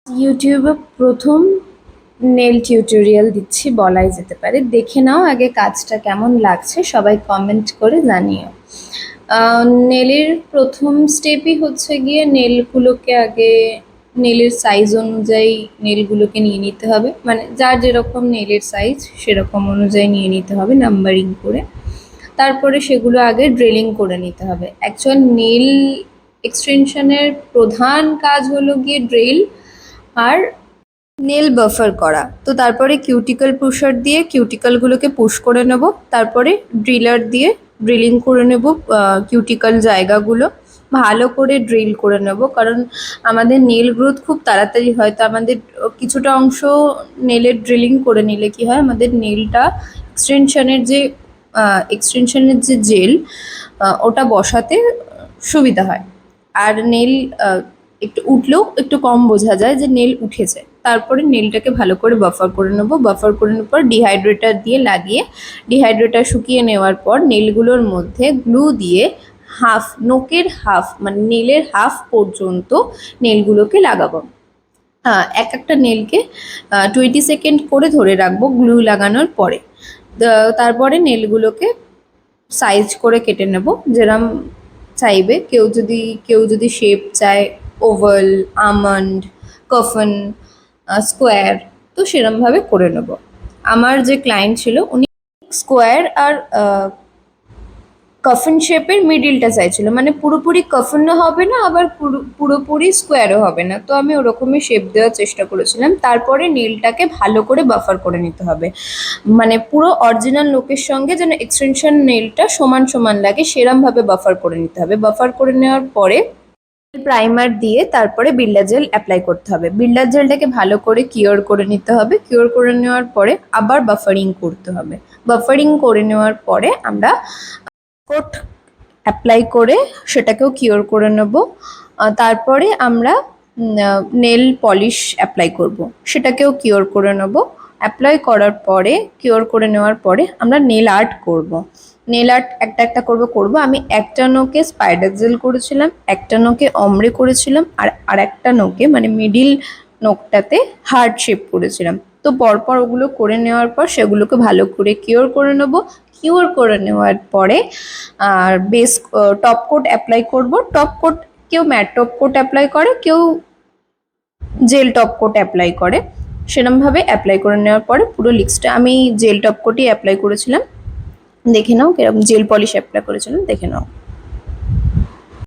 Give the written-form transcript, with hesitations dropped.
ইউটিউবে প্রথম nail tutorial দিচ্ছি বলাই যেতে পারে। দেখে নাও আগে কাজটা কেমন লাগছে, সবাই কমেন্ট করে জানিও। নেলের প্রথম স্টেপই হচ্ছে গিয়ে নেলগুলোকে আগে নেলের সাইজ অনুযায়ী নেলগুলোকে নিয়ে নিতে হবে, মানে যার যেরকম নেলের সাইজ সেরকম অনুযায়ী নিয়ে নিতে হবে নাম্বারিং করে। তারপরে সেগুলো আগে ড্রিলিং করে নিতে হবে। অ্যাকচুয়াল নেল এক্সটেনশনের প্রধান কাজ হলো গিয়ে ড্রিল আর নেল বাফার করা। তো তারপরে কিউটিকল পুশার দিয়ে কিউটিকলগুলোকে পুশ করে নেব, তারপরে ড্রিলার দিয়ে ড্রিলিং করে নেব কিউটিকল জায়গাগুলো ভালো করে ড্রিল করে নেব, কারণ আমাদের নেল গ্রোথ খুব তাড়াতাড়ি হয়। তো আমাদের কিছুটা অংশ নেলের ড্রিলিং করে নিলে কি হয়, আমাদের নেলটা এক্সটেনশনের যে জেল ওটা বসাতে সুবিধা হয়। আর নেল একটু উঠলেও একটু কম বোঝা যায় যে নেল উঠেছে। তারপরে নেলটাকে ভালো করে বাফার করে নেবো। বাফার করে নেওয়ার পর ডিহাইড্রেটার দিয়ে লাগিয়ে ডিহাইড্রেটার শুকিয়ে নেওয়ার পর নেলগুলোর মধ্যে গ্লু দিয়ে নোকের হাফ মানে নেলের হাফ পর্যন্ত নেলগুলোকে লাগাবো। এক একটা নেলকে 20 সেকেন্ড করে ধরে রাখবো গ্লু লাগানোর পরে। তারপরে নেলগুলোকে সাইজ করে কেটে নেব যেরম চাইবে। কেউ যদি শেপ চায় ওভাল, আমন্ড, কফন, স্কোয়ার, তো সেরমভাবে করে নেব। আমার যে ক্লায়েন্ট ছিল উনি স্কোয়ার আর কফন শেপের মিডিলটা চাইছিল, মানে পুরোপুরি কফনও হবে না আবার পুরোপুরি স্কোয়ারও হবে না। তো আমি ওরকমই শেপ দেওয়ার চেষ্টা করেছিলাম। তারপরে নেলটাকে ভালো করে বাফার করে নিতে হবে, মানে পুরো অরিজিনাল লোকের সঙ্গে যেন এক্সটেনশন নেলটা সমান সমান লাগে সেরমভাবে বাফার করে নিতে হবে। বাফার করে নেওয়ার পরে প্রাইমার দিয়ে তারপরে বিল্ডার জেল অ্যাপ্লাই করতে হবে। বিল্ডার জেলটাকে ভালো করে কিওর করে নিতে হবে। কিওর করে নেওয়ার পরে আবার বাফারিং করতে হবে। বাফারিং করে নেওয়ার পরে আমরা কোট অ্যাপ্লাই করে সেটাকেও কিওর করে নেব। তারপরে আমরা নেল পলিশ অ্যাপ্লাই করব, সেটাকেও কিওর করে নেব। অ্যাপ্লাই করার পরে কিওর করে নেওয়ার পরে আমরা নেল আর্ট করব। নেল আর্ট একটা করব। আমি একটা নোকে স্পাইডার জেল করেছিলাম, একটা নোকে অমরে করেছিলাম, আর একটা নোকে মানে মিডিল নোকটাতে হার্ট শেপ করেছিলাম। তো পরপর ওগুলো করে নেওয়ার পর সেগুলোকে ভালো করে কিওর করে নেব। কিওর করে নেওয়ার পরে আর বেস টপ কোট অ্যাপ্লাই করব। টপ কোট কেউ ম্যাট টপ কোট অ্যাপ্লাই করে, কেউ জেল টপ কোট অ্যাপ্লাই করে। সেরমভাবে অ্যাপ্লাই করে নেওয়ার পরে পুরো লিপসটা আমি জেল টপ কোটই অ্যাপ্লাই করেছিলাম। দেখে নাও কিরকম জেল পলিশ অ্যাপ্লাই করেছিলাম, দেখে নাও।